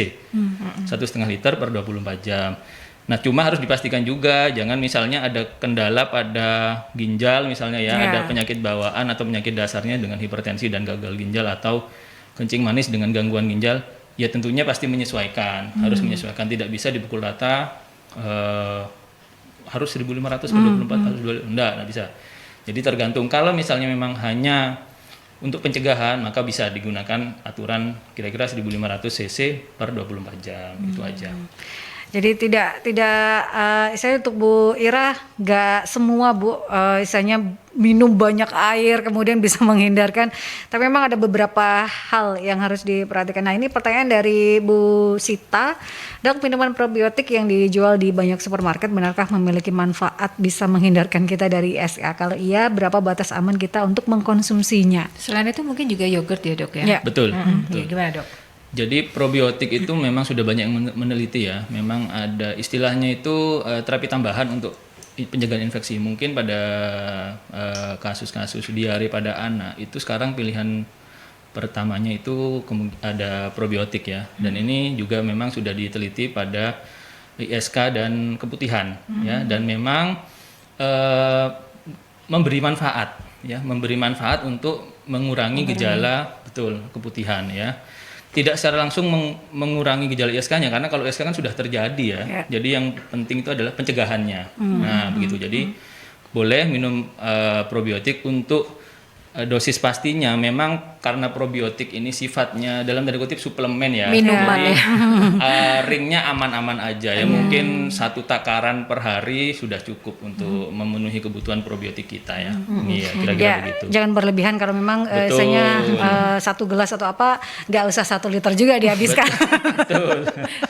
1,5 liter per 24 jam. Nah, cuma harus dipastikan juga jangan misalnya ada kendala pada ginjal misalnya ya, ada penyakit bawaan atau penyakit dasarnya dengan hipertensi dan gagal ginjal atau kencing manis dengan gangguan ginjal, ya tentunya pasti menyesuaikan, harus menyesuaikan, tidak bisa dipukul rata harus 1.500 per 24 harus enggak bisa. Jadi tergantung, kalau misalnya memang hanya untuk pencegahan maka bisa digunakan aturan kira-kira 1.500 cc per 24 jam itu aja. jadi tidak saya untuk Bu Ira nggak semua Bu misalnya minum banyak air kemudian bisa menghindarkan, tapi memang ada beberapa hal yang harus diperhatikan. Nah, ini pertanyaan dari Bu Sita. Dok, minuman probiotik yang dijual di banyak supermarket benarkah memiliki manfaat bisa menghindarkan kita dari ISK? Kalau iya, berapa batas aman kita untuk mengkonsumsinya? Selain itu mungkin juga yogurt ya, Dok ya? Ya. Betul. Ya, gimana, Dok? Jadi probiotik itu memang sudah banyak yang meneliti ya. Memang ada istilahnya itu terapi tambahan untuk pencegahan infeksi. Mungkin pada kasus-kasus diare pada anak itu sekarang pilihan pertamanya itu ada probiotik ya. Dan ini juga memang sudah diteliti pada ISK dan keputihan ya. Dan memang memberi manfaat ya, memberi manfaat untuk mengurangi gejala keputihan ya. Tidak secara langsung mengurangi gejala ISK-nya, karena kalau ISK kan sudah terjadi ya. Jadi yang penting itu adalah pencegahannya. Nah, begitu. Jadi boleh minum probiotik untuk dosis pastinya memang karena probiotik ini sifatnya dalam tanda kutip suplemen ya. Minuman. Jadi ringnya aman-aman aja ya. Mungkin 1 takaran per hari sudah cukup untuk memenuhi kebutuhan probiotik kita ya. Iya, kira-kira Ya, begitu. jangan berlebihan karena memang Betul. misalnya 1 gelas atau apa nggak usah 1 liter juga dihabiskan. Betul.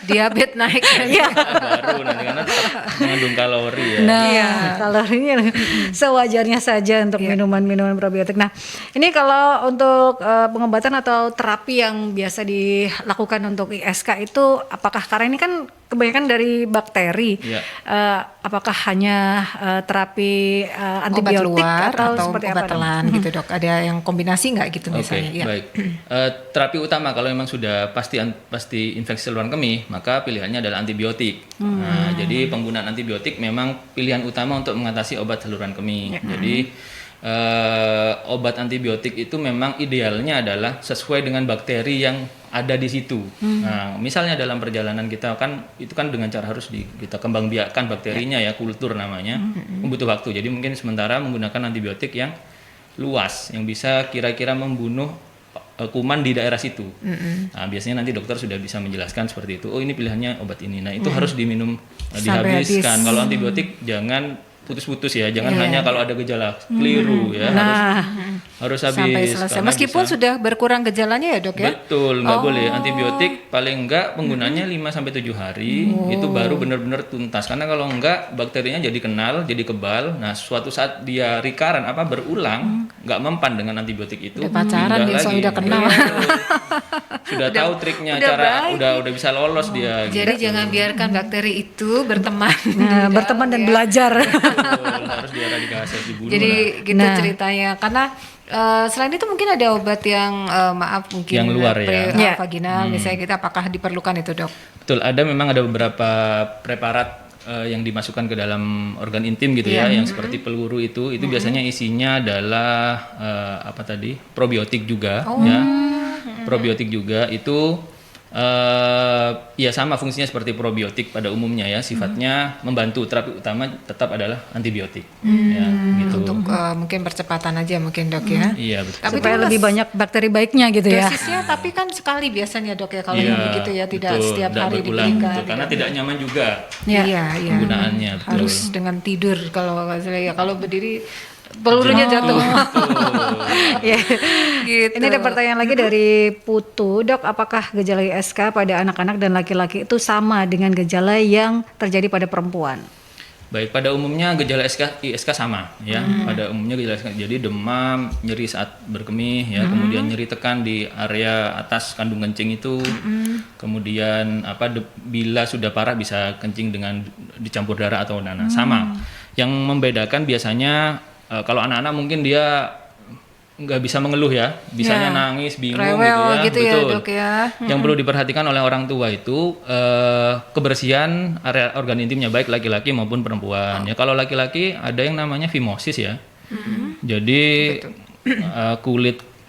Diabetes naik. Iya. Baru nanti karena tetap mengandung kalori ya. Nah, Iya. kalorinya sewajarnya saja untuk minuman-minuman probiotik. Nah, ini kalau untuk pengobatan atau terapi yang biasa dilakukan untuk ISK itu, apakah karena ini kan kebanyakan dari bakteri, Iya. apakah hanya terapi Obat antibiotik luar atau atau seperti obat apa? Dok? telan gitu dok. Ada yang kombinasi nggak gitu Oke, misalnya? Ya. baik. Terapi utama kalau memang sudah pasti infeksi saluran kemih, maka pilihannya adalah antibiotik. Nah, jadi penggunaan antibiotik memang pilihan utama untuk mengatasi obat saluran kemih. Jadi obat antibiotik itu memang idealnya adalah sesuai dengan bakteri yang ada di situ. Nah, misalnya dalam perjalanan kita kan itu kan dengan cara harus kita kembang biakkan bakterinya ya, kultur namanya, butuh waktu. Jadi mungkin sementara menggunakan antibiotik yang luas, yang bisa kira-kira membunuh kuman di daerah situ. Nah, biasanya nanti dokter sudah bisa menjelaskan seperti itu. Oh, ini pilihannya obat ini. Nah, itu harus diminum Sampai dihabiskan. habis. Kalau antibiotik jangan putus-putus ya, jangan hanya kalau ada gejala keliru ya, harus habis Sampai selesai. karena Meskipun bisa- sudah berkurang gejalanya ya dok ya? Betul, nggak boleh. Antibiotik paling enggak penggunanya 5-7 hari, itu baru benar-benar tuntas. Karena kalau enggak, bakterinya jadi kenal, jadi kebal. Nah, suatu saat dia recurrent, berulang, nggak mempan dengan antibiotik itu. Udah pacaran pindah dia, soalnya lagi. udah kenal. Iya, sudah tahu triknya, udah bisa lolos dia. Jadi jangan biarkan bakteri itu berteman. Nah, berteman dan belajar. Betul, harus dieradikasi, dibunuh. Jadi lah. gitu ceritanya. Karena selain itu mungkin ada obat yang mungkin Yang luar ya. Ya. vaginal misalnya gitu. Apakah diperlukan itu dok? Betul, memang ada beberapa preparat yang dimasukkan ke dalam organ intim gitu ya, yang seperti peluru itu biasanya isinya adalah probiotik juga ya. Probiotik juga itu ya sama fungsinya seperti probiotik pada umumnya ya, sifatnya membantu. Terapi utama tetap adalah antibiotik ya, gitu. Untuk mungkin percepatan aja mungkin dok ya. Iya, betul. Tapi Supaya itu lebih banyak bakteri baiknya gitu ya. dosisnya tapi kan sekali biasanya dok ya kalau Iya, yang begitu ya, tidak betul, setiap tidak hari berulang, diberikan. betul. Karena tidak nyaman juga Iya, iya. penggunaannya, betul. Harus dengan tidur kalau nggak salah ya. Kalau berdiri pelurunya jatuh. Ya. Gitu. Ini ada pertanyaan lagi dari Putu, dok, apakah gejala ISK pada anak-anak dan laki-laki itu sama dengan gejala yang terjadi pada perempuan? Baik, pada umumnya gejala ISK sama ya. Pada umumnya gejala ISK jadi demam, nyeri saat berkemih ya, kemudian nyeri tekan di area atas kandung kencing itu. Kemudian bila sudah parah bisa kencing dengan dicampur darah atau nanah. Sama. Yang membedakan biasanya kalau anak-anak mungkin dia nggak bisa mengeluh ya, bisanya nangis, bingung Rewel gitu ya, betul. dok ya. Yang perlu diperhatikan oleh orang tua itu kebersihan area organ intimnya baik laki-laki maupun perempuan. Ya kalau laki-laki ada yang namanya fimosis ya. Jadi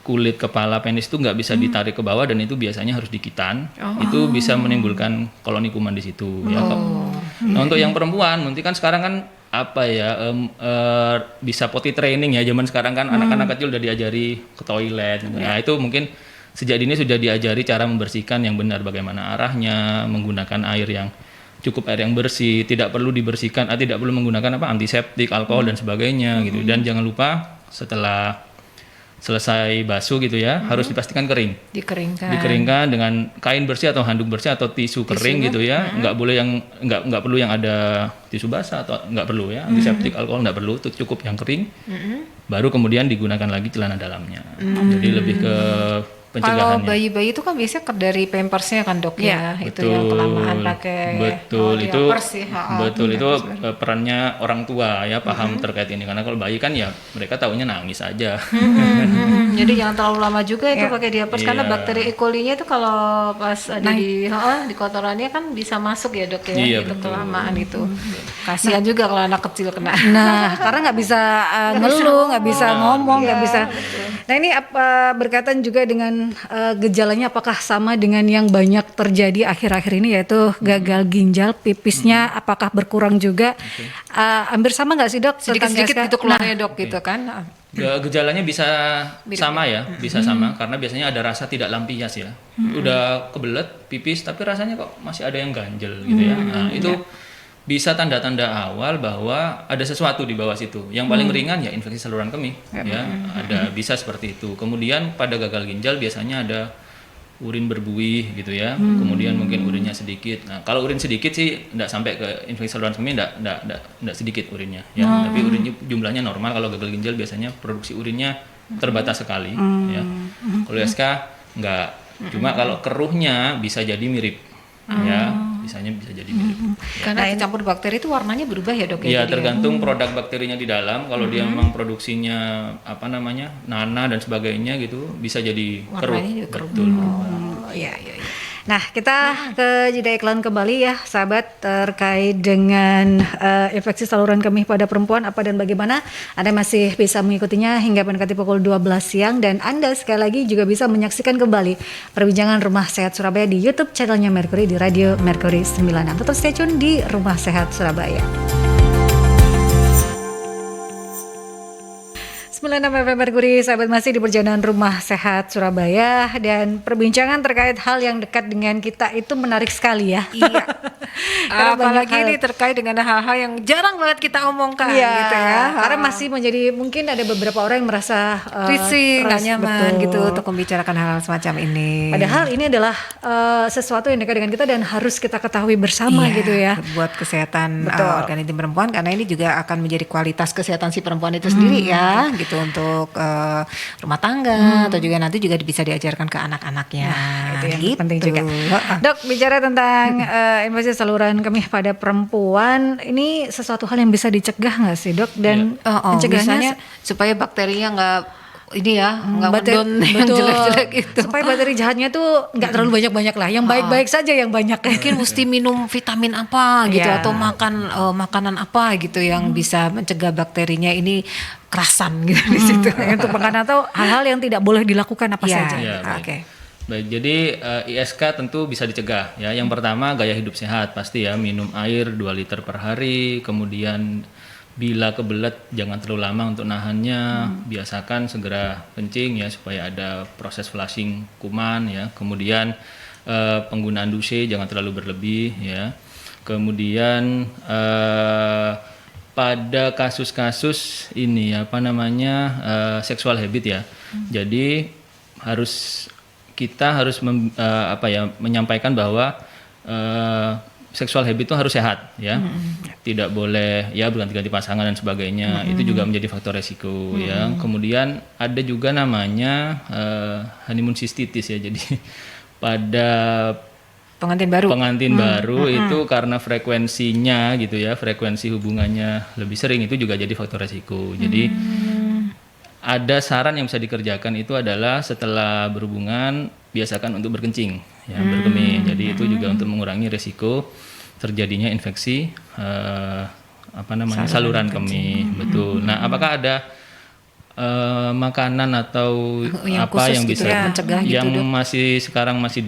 kulit kepala penis itu nggak bisa ditarik ke bawah dan itu biasanya harus dikitan. Itu bisa menimbulkan koloni kuman di situ. Ya. Nah, untuk yang perempuan, nanti kan sekarang kan bisa potty training ya, zaman sekarang kan anak-anak kecil udah diajari ke toilet. Nah itu mungkin sejak dini sudah diajari cara membersihkan yang benar, bagaimana arahnya, menggunakan air yang cukup, air yang bersih, tidak perlu dibersihkan, tidak perlu menggunakan antiseptik, alkohol dan sebagainya gitu. Dan jangan lupa setelah selesai basuh gitu ya, harus dipastikan kering. Dikeringkan dengan kain bersih atau handuk bersih atau tisu kering gitu ya. Nggak boleh yang nggak perlu yang ada tisu basah atau nggak perlu ya. Antiseptik, alkohol nggak perlu, itu cukup yang kering. Baru kemudian digunakan lagi celana dalamnya. Jadi lebih ke pencegahannya. Kalau bayi-bayi itu kan biasanya dari pampersnya kan dok ya, itu yang kelamaan pakai. Betul, itu diapers ya. betul itu perannya orang tua ya, paham terkait ini, karena kalau bayi kan ya mereka taunya nangis aja. Jadi jangan terlalu lama juga itu pakai diapers karena Iya. bakteri E. coli-nya itu kalau pas ada di kotorannya kan bisa masuk ya dok ya, Iya, itu betul. kelamaan itu. Kasihan juga kalau anak kecil kena. Nah, karena nggak bisa ngeluh, nggak bisa ngomong, nggak bisa. Nah ini berkaitan juga dengan dan gejalanya apakah sama dengan yang banyak terjadi akhir-akhir ini, yaitu gagal ginjal, pipisnya apakah berkurang juga? Hampir sama nggak sih dok? Sedikit-sedikit itu keluarnya dok gitu kan? Gejalanya bisa sama ya, bisa sama karena biasanya ada rasa tidak lampias ya. Udah kebelet pipis tapi rasanya kok masih ada yang ganjel gitu ya. Nah, itu bisa tanda-tanda awal bahwa ada sesuatu di bawah situ. Yang paling ringan ya infeksi saluran kemih ya. Ada bisa seperti itu. Kemudian pada gagal ginjal biasanya ada urin berbuih gitu ya. Kemudian mungkin urinnya sedikit. Nah, kalau urin sedikit sih enggak sampai ke infeksi saluran kemih, enggak sedikit urinnya ya. Tapi urinnya jumlahnya normal. Kalau gagal ginjal biasanya produksi urinnya terbatas sekali ya. Kalau SK enggak. Cuma kalau keruhnya bisa jadi mirip. Ya, bisa jadi mirip. Karena campur bakteri itu warnanya berubah ya dok? Ya, tergantung produk bakterinya di dalam. Kalau dia memang produksinya nana dan sebagainya gitu, bisa jadi keruh. Betul. Iya. Nah, kita ke jeda iklan kembali ya, sahabat, terkait dengan infeksi saluran kemih pada perempuan apa dan bagaimana. Anda masih bisa mengikutinya hingga mendekati pukul 12 siang dan Anda sekali lagi juga bisa menyaksikan kembali perbincangan Rumah Sehat Surabaya di YouTube channelnya Mercury di Radio Mercury 96. Tetap stay tune di Rumah Sehat Surabaya. 96 FM Mercury, sahabat, masih di perjalanan Rumah Sehat Surabaya dan perbincangan terkait hal yang dekat dengan kita itu menarik sekali ya. Iya. Apalagi ini terkait dengan hal-hal yang jarang banget kita omongkan gitu ya. Karena masih menjadi, mungkin ada beberapa orang yang merasa risih, nggak nyaman betul, gitu untuk membicarakan hal semacam ini. Padahal ini adalah sesuatu yang dekat dengan kita dan harus kita ketahui bersama gitu ya. Buat kesehatan organ intim perempuan, karena ini juga akan menjadi kualitas kesehatan si perempuan itu sendiri ya. Gitu untuk rumah tangga atau juga nanti juga bisa diajarkan ke anak-anaknya. Itu yang gitu. penting juga. Dok, bicara tentang infeksi saluran kemih pada perempuan, ini sesuatu hal yang bisa dicegah nggak sih dok? Dan pencegahannya supaya bakterinya nggak ngedon yang jelek-jelek itu. Supaya bakteri jahatnya tuh nggak terlalu banyak-banyak lah. Yang baik-baik saja yang banyak. Mungkin mesti minum vitamin apa gitu atau makan makanan apa gitu yang bisa mencegah bakterinya ini kerasan gitu di situ. Untuk makanan atau hal-hal yang tidak boleh dilakukan apa saja. Ya, Oke. Baik, jadi ISK tentu bisa dicegah ya. Yang pertama gaya hidup sehat pasti ya, minum air 2 liter per hari, kemudian bila kebelet jangan terlalu lama untuk nahannya, biasakan segera kencing ya supaya ada proses flushing kuman ya. Kemudian penggunaan douche jangan terlalu berlebih ya. Kemudian pada kasus-kasus ini sexual habit ya. Jadi kita harus menyampaikan bahwa sexual habit itu harus sehat ya. Tidak boleh ya berganti-ganti pasangan dan sebagainya. Itu juga menjadi faktor resiko ya. Kemudian ada juga namanya honeymoon cystitis ya. Jadi pada pengantin baru itu karena frekuensinya gitu ya, frekuensi hubungannya lebih sering, itu juga jadi faktor resiko. Jadi ada saran yang bisa dikerjakan itu adalah setelah berhubungan biasakan untuk berkencing ya, berkemih. Jadi itu juga untuk mengurangi resiko terjadinya infeksi saluran kemih. Betul. Nah, apakah ada makanan atau yang apa yang gitu bisa ya, mencegah yang gitu, sekarang masih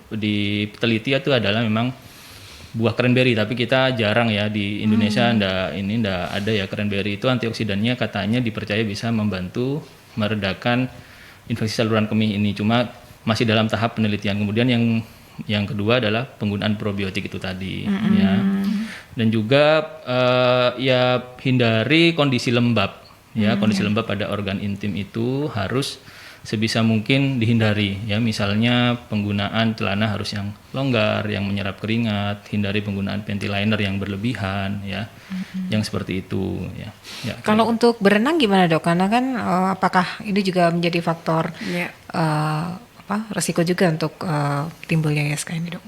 diteliti itu adalah memang buah cranberry, tapi kita jarang ya di Indonesia. Ndak ada ya. Cranberry itu antioksidannya katanya dipercaya bisa membantu meredakan infeksi saluran kemih ini, cuma masih dalam tahap penelitian. Kemudian yang kedua adalah penggunaan probiotik itu tadi ya. Dan juga ya hindari kondisi lembab ya. Kondisi lembab pada organ intim itu harus sebisa mungkin dihindari ya. Misalnya penggunaan celana harus yang longgar, yang menyerap keringat, hindari penggunaan panty liner yang berlebihan ya. Yang seperti itu ya. Kalau untuk berenang gimana dok? Karena kan apakah ini juga menjadi faktor resiko juga untuk timbulnya ISK ini dok?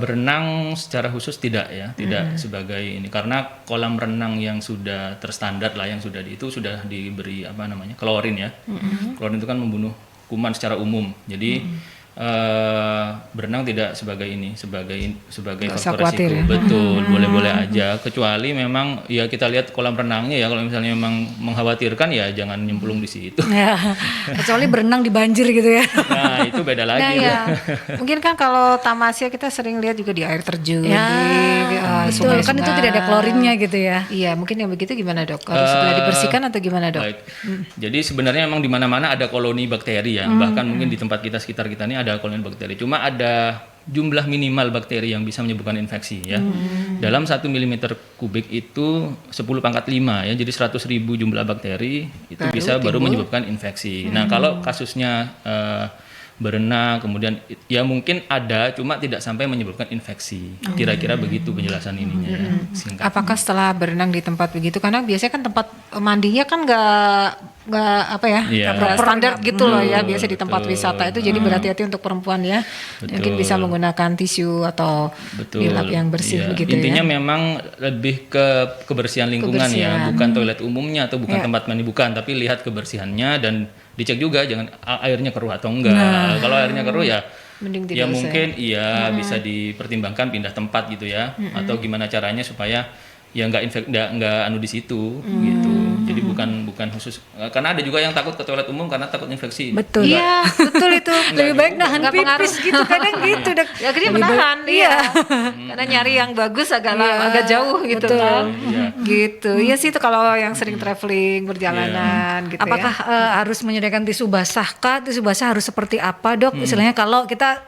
Berenang secara khusus tidak ya, tidak sebagai ini, karena kolam renang yang sudah terstandar lah, yang sudah sudah diberi klorin ya. Klorin itu kan membunuh kuman secara umum. Jadi berenang tidak sebagai Nggak usah faktor khawatir resiko. ya. Betul, boleh-boleh aja. Kecuali memang ya kita lihat kolam renangnya ya, kalau misalnya memang mengkhawatirkan ya jangan nyemplung di situ. Ya, kecuali berenang di banjir gitu ya. Nah itu beda lagi. Nah ya, mungkin kan kalau Tamasya kita sering lihat juga di air terjun, Ya, di betul kan itu tidak ada klorinnya gitu ya. Iya, mungkin yang begitu gimana dok? Harus segera dibersihkan atau gimana dok? Baik. Jadi sebenarnya memang di mana-mana ada koloni bakteri ya. Bahkan mungkin di tempat kita sekitar kita ini ada koloni bakteri. Cuma ada jumlah minimal bakteri yang bisa menyebabkan infeksi ya. Dalam 1 mm kubik itu 10⁵ ya. Jadi 100.000 jumlah bakteri itu baru menyebabkan infeksi. Nah, kalau kasusnya berenang kemudian ya mungkin ada cuma tidak sampai menyebabkan infeksi. Kira-kira begitu penjelasan ininya ya. Singkat. Apakah setelah berenang di tempat begitu, karena biasanya kan tempat mandinya kan nggak apa ya, Iya. nggak standar gitu loh ya, Betul, biasa di tempat betul. wisata itu. Jadi berhati-hati untuk perempuan ya, mungkin Betul. bisa menggunakan tisu atau Betul. dilap yang bersih Iya. begitu Intinya ya. memang lebih ke kebersihan lingkungan ya, bukan toilet umumnya atau bukan tempat mandi, bukan, tapi lihat kebersihannya dan dicek juga jangan airnya keruh atau enggak. Kalau airnya keruh ya Mending ya tidak usah. mungkin iya bisa dipertimbangkan pindah tempat gitu ya, atau gimana caranya supaya ya nggak anu di situ gitu. Jadi bukan khusus karena ada juga yang takut ke toilet umum karena takut infeksi. Betul. Iya, betul itu. Lebih baik nahan Nggak pengaruh. pipis gitu kadang gitu dok. Ya akhirnya menahan, iya. Karena nyari yang bagus agak jauh gitu betul. kan. Iya. Gitu. Iya sih itu kalau yang sering traveling, perjalanan gitu Apakah ya. harus menyediakan tisu basah kah? Tisu basah harus seperti apa dok? Istilahnya kalau kita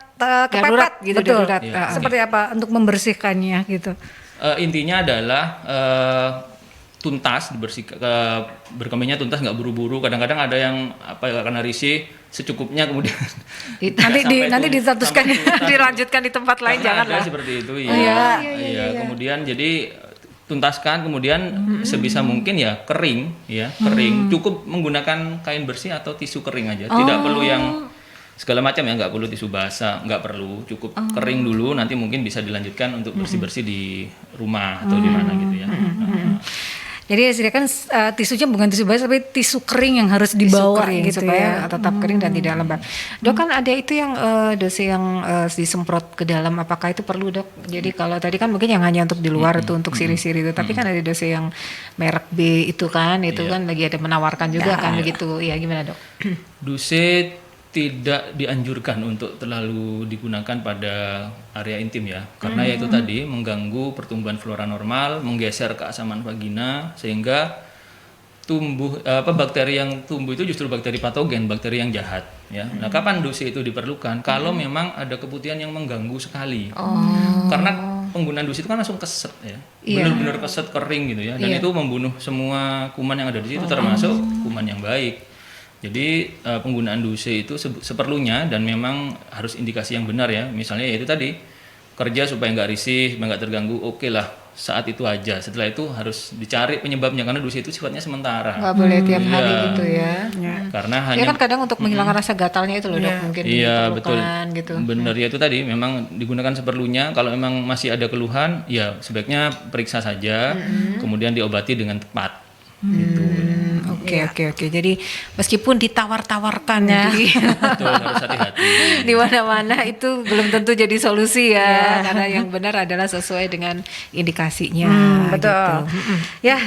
kepepet Darurat gitu, betul. darurat. Iya. Seperti apa untuk membersihkannya gitu? Intinya adalah tuntas berkemihnya tuntas, nggak buru-buru. Kadang-kadang ada yang karena risih secukupnya kemudian Nanti distatuskan sampai tuntas. Dilanjutkan di tempat lain, Karena jangan ada lah. seperti itu iya. iya. Kemudian jadi tuntaskan, kemudian sebisa mungkin ya kering ya, kering. Cukup menggunakan kain bersih atau tisu kering aja, tidak perlu yang segala macam ya, nggak perlu tisu basah, nggak perlu, cukup kering dulu, nanti mungkin bisa dilanjutkan untuk bersih-bersih di rumah atau di mana gitu ya. Jadi sediakan tisunya bukan tisu basah tapi tisu kering yang harus Tisu dibawa kering, gitu supaya ya. tetap kering dan tidak lembab. Dok kan ada itu yang dosis yang disemprot ke dalam, apakah itu perlu dok? Jadi kalau tadi kan mungkin yang hanya untuk di luar itu untuk siri-siri itu, tapi kan ada dosis yang merek B itu kan, itu kan lagi ada menawarkan juga kan begitu. Iya gimana dok? Duse tidak dianjurkan untuk terlalu digunakan pada area intim ya, karena ya itu tadi mengganggu pertumbuhan flora normal, menggeser keasaman vagina sehingga bakteri yang tumbuh itu justru bakteri patogen, bakteri yang jahat ya. Nah, kapan duse itu diperlukan? Kalau memang ada keputihan yang mengganggu sekali. Karena penggunaan duse itu kan langsung keset ya. Benar-benar keset kering gitu ya, dan itu membunuh semua kuman yang ada di situ, termasuk kuman yang baik. Jadi penggunaan duse itu seperlunya dan memang harus indikasi yang benar ya. Misalnya ya itu tadi kerja supaya nggak risih, supaya nggak terganggu, oke lah saat itu aja. Setelah itu harus dicari penyebabnya karena duse itu sifatnya sementara. Nggak boleh tiap hari Iya. gitu ya. Karena Ya hanya kan kadang untuk menghilangkan rasa gatalnya itu loh dok, mungkin iya betul diperlukan gitu. benar ya itu tadi memang digunakan seperlunya. Kalau memang masih ada keluhan ya sebaiknya periksa saja, kemudian diobati dengan tepat gitu. Oke. Jadi meskipun ditawar-tawarkan di Betul, harus hati-hati. di mana-mana itu belum tentu jadi solusi ya, karena yang benar adalah sesuai dengan indikasinya. Betul. Gitu. Ya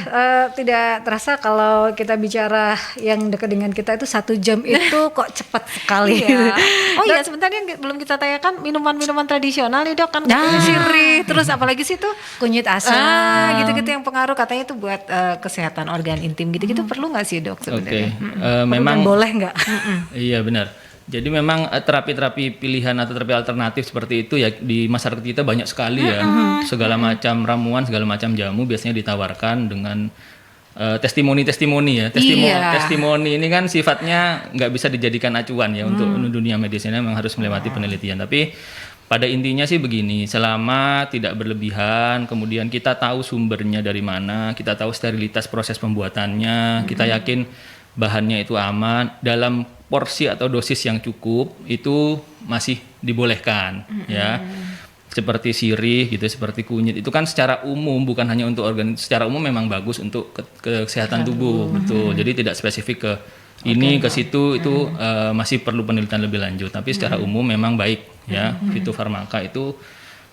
tidak terasa kalau kita bicara yang dekat dengan kita itu 1 jam itu kok cepat sekali. Iya. Oh iya, sebentar yang belum kita tanyakan minuman-minuman tradisional nih dok, kan sirih, terus apalagi sih tuh Kunyit asam. gitu-gitu yang pengaruh katanya itu buat kesehatan organ intim gitu-gitu, perlu nggak sih dok Oke, sebenarnya? memang boleh nggak? iya benar. Jadi memang terapi-terapi pilihan atau terapi alternatif seperti itu ya di masyarakat kita banyak sekali ya. Segala macam ramuan, segala macam jamu biasanya ditawarkan dengan testimoni-testimoni ya. Testimoni ini kan sifatnya nggak bisa dijadikan acuan ya untuk dunia medisnya, memang harus melewati penelitian. Tapi pada intinya sih begini, selama tidak berlebihan, kemudian kita tahu sumbernya dari mana, kita tahu sterilitas proses pembuatannya, kita yakin bahannya itu aman, dalam porsi atau dosis yang cukup itu masih dibolehkan ya. Seperti sirih gitu, seperti kunyit itu kan secara umum, bukan hanya untuk organ, secara umum memang bagus untuk kesehatan tubuh, betul. Jadi tidak spesifik ke ini ke situ itu masih perlu penelitian lebih lanjut. Tapi secara umum memang baik ya. Fitofarmaka itu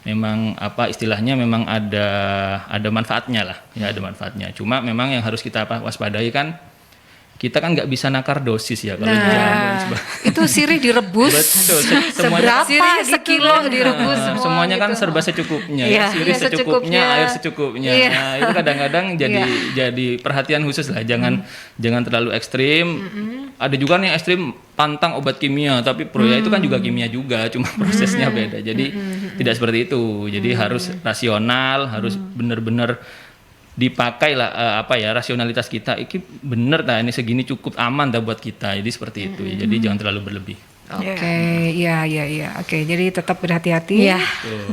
memang apa istilahnya memang ada manfaatnya lah ya, ada manfaatnya. Cuma memang yang harus kita waspadai kan kita kan nggak bisa nakar dosis ya kalau di jamu. Itu sirih direbus. Betul, Seberapa sirih sekilo direbus semua semuanya kan gitu. serba secukupnya. Iya, Sirih iya, secukupnya, secukupnya. air secukupnya. Iya. Nah, itu kadang-kadang jadi perhatian khusus lah. Jangan terlalu ekstrim. Ada juga nih yang ekstrim pantang obat kimia, tapi proya itu kan juga kimia juga, cuma prosesnya beda. Jadi tidak seperti itu. Jadi harus rasional, harus benar-benar dipakai lah rasionalitas kita ini bener nah ini segini cukup aman dah buat kita, jadi seperti itu jadi jangan terlalu berlebih. Oke, iya. Oke, jadi tetap berhati-hati. Iya.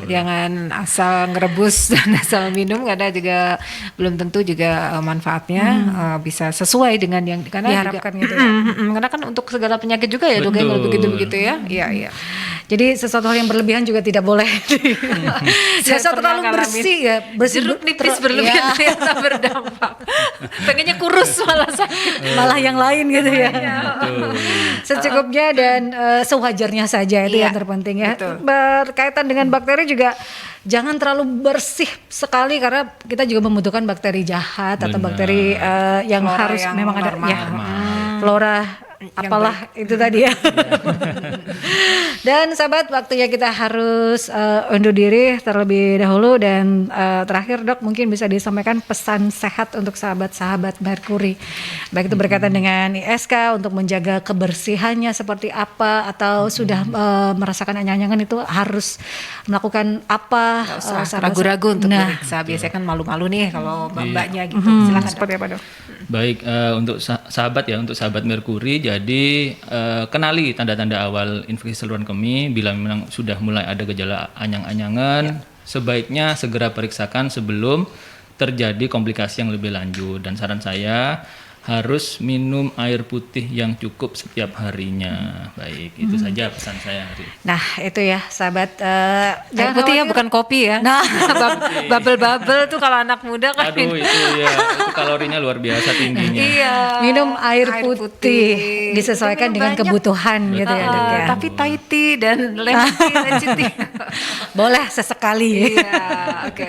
Jangan asal ngerebus dan asal minum karena juga belum tentu juga manfaatnya bisa sesuai dengan yang karena diharapkan juga, gitu ya. Karena kan untuk segala penyakit juga ya dok, kalau begitu ya. Iya. Jadi sesuatu hal yang berlebihan juga tidak boleh. Sesuatu terlalu bersih ya, jeruk nipis berlebihan ternyata berdampak. Pengennya kurus malah sakit. malah yang lain gitu ya. Betul. Secukupnya dan sewajarnya saja itu Iya, yang terpenting ya. betul. Berkaitan dengan bakteri juga jangan terlalu bersih sekali karena kita juga membutuhkan bakteri jahat atau Benar. bakteri yang Flora harus yang memang ada normal. ya. Flora apalah itu tadi ya. Dan sahabat, waktunya kita harus undur diri terlebih dahulu dan terakhir dok mungkin bisa disampaikan pesan sehat untuk sahabat-sahabat Merkuri. Baik itu berkaitan dengan ISK untuk menjaga kebersihannya seperti apa atau sudah merasakan anyangan itu harus melakukan apa? Nggak usah sahabat- ragu-ragu untuk Nah, periksa. Biasanya kan malu-malu nih kalau mbak-mbaknya gitu. Silakan seperti apa dok? Baik, untuk sahabat ya, untuk sahabat Merkuri, jadi kenali tanda-tanda awal infeksi saluran kemih. Bila memang sudah mulai ada gejala anyang-anyangan, sebaiknya segera periksakan sebelum terjadi komplikasi yang lebih lanjut. Dan saran saya harus minum air putih yang cukup setiap harinya. Baik, itu saja pesan saya hari ini. Nah itu ya sahabat. Air putih ya, bukan kopi ya. Nah, Bubble-bubble tuh kalau anak muda kan. Aduh, itu kalorinya luar biasa tingginya. Iya. minum air putih disesuaikan dengan Banyak. kebutuhan gitu ya dok ya. Tapi Thai tea dan lemon tea. Boleh sesekali. Iya, oke.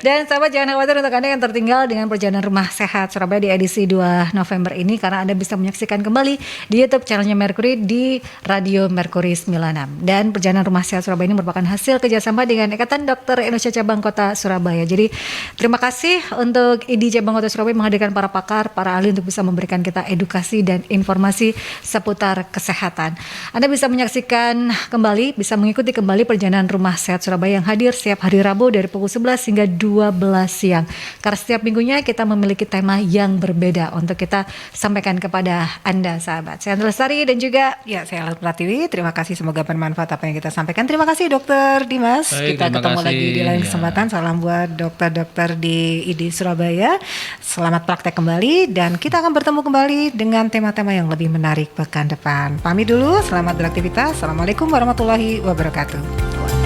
Dan sahabat jangan khawatir untuk Anda yang tertinggal dengan perjalanan Rumah Sehat Surabaya di edisi 2 November ini karena Anda bisa menyaksikan kembali di YouTube channelnya Merkuri di Radio Merkuri 96. Dan perjalanan Rumah Sehat Surabaya ini merupakan hasil kerjasama dengan Ikatan Dokter Indonesia Cabang Kota Surabaya. Jadi terima kasih untuk ID Cabang Kota Surabaya menghadirkan para pakar, para ahli untuk bisa memberikan kita edukasi dan informasi seputar kesehatan. Anda bisa menyaksikan kembali, bisa mengikuti kembali perjalanan Rumah Sehat Surabaya yang hadir setiap hari Rabu dari pukul 11 hingga 12 siang. Karena setiap minggunya kita memiliki tema yang berbeda untuk kita sampaikan kepada Anda sahabat. Saya Andra Lestari dan juga Ya, saya Alat Pratiwi. Terima kasih, semoga bermanfaat apa yang kita sampaikan. Terima kasih Dokter Dimas. Baik, Kita terima ketemu kasih. lagi di lain Ya. kesempatan. Salam buat dokter-dokter di ID Surabaya. Selamat praktek kembali dan kita akan bertemu kembali dengan tema-tema yang lebih menarik pekan depan. Pamit dulu, selamat beraktivitas. Assalamualaikum warahmatullahi wabarakatuh.